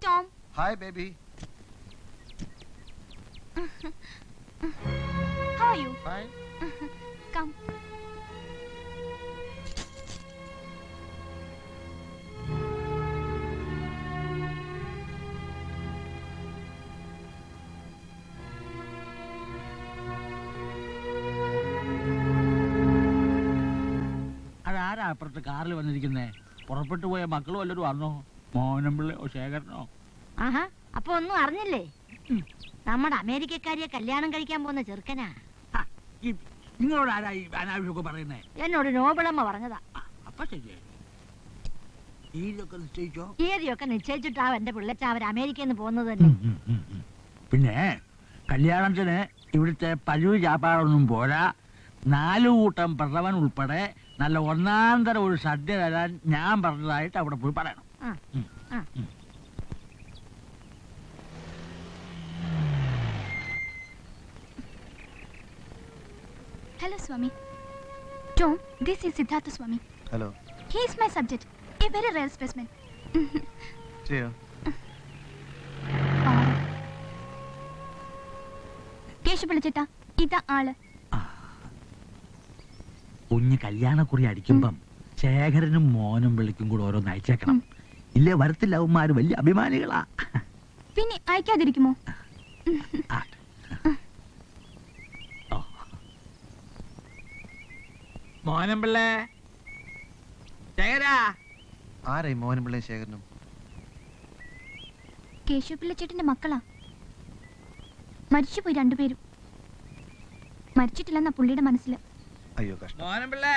Tom. Hi, baby. How are you? Fine. Come. അതാരാ അപ്പുറത്ത് കാറിൽ വന്നിരിക്കുന്നേ? പുറപ്പെട്ടു പോയ മക്കളും വല്ലതും വന്നോ? മോനമ്പിള്ളയോ ശേഖരനോ? ആഹാ, അപ്പൊ ഒന്നും അറിഞ്ഞില്ലേ? നമ്മുടെ അമേരിക്കക്കാരിയെ കല്യാണം കഴിക്കാൻ പോകുന്ന ചെറുക്കനാ. നിങ്ങളോട് ആരാ ഈ അനാവശ്യമൊക്കെ പറയുന്നേ? എന്നോട് നോബിളമ്മ പറഞ്ഞതാ. അപ്പൊ ശരി. ഈയൊക്കെ നിശ്ചയിച്ചോ? തീയതിയൊക്കെ നിശ്ചയിച്ചിട്ടാ എന്റെ പിള്ളച്ച അവർ അമേരിക്കയിൽ നിന്ന് പോകുന്നത് തന്നെ. പിന്നെ കല്യാണത്തിന് ഇവിടുത്തെ പതിവ് ചാപ്പാടൊന്നും പോരാ. 4 കൂട്ടം പ്രസവൻ ഉൾപ്പെടെ നല്ല ഒന്നാം തരം ഒരു സദ്യ തരാൻ ഞാൻ പറഞ്ഞതായിട്ട് അവിടെ പോയി പറയണം. Hello, Swami. Tom, this is Siddhartha Swami. Hello. He is my subject. A very rare specimen. Cheer. കേശുപിളിച്ചേട്ടാ, ഇതാ ആള്. കുഞ്ഞ് കല്യാണക്കുറി അടിക്കുമ്പം ശേഖരനും മോനും വിളിക്കും കൂടെ ഓരോന്ന് അയച്ചേക്കണം. ഇല്ലേ വരത്തില്ല, അവന്മാര് വലിയ അഭിമാനികളാ. പിന്നെ അയക്കാതിരിക്കുമോ? മോനമ്പിള്ളേ, ശേഖരാ. ആരായി മോഹനും പിള്ളയും ശേഖരനും? കേശുപിള്ളിച്ചേട്ടന്റെ മക്കളാ. മരിച്ചുപോയി രണ്ടുപേരും. മരിച്ചിട്ടില്ലെന്ന പുള്ളിയുടെ മനസ്സിൽ. അയ്യോ കഷ്ടം. മോനമ്പിള്ളേ.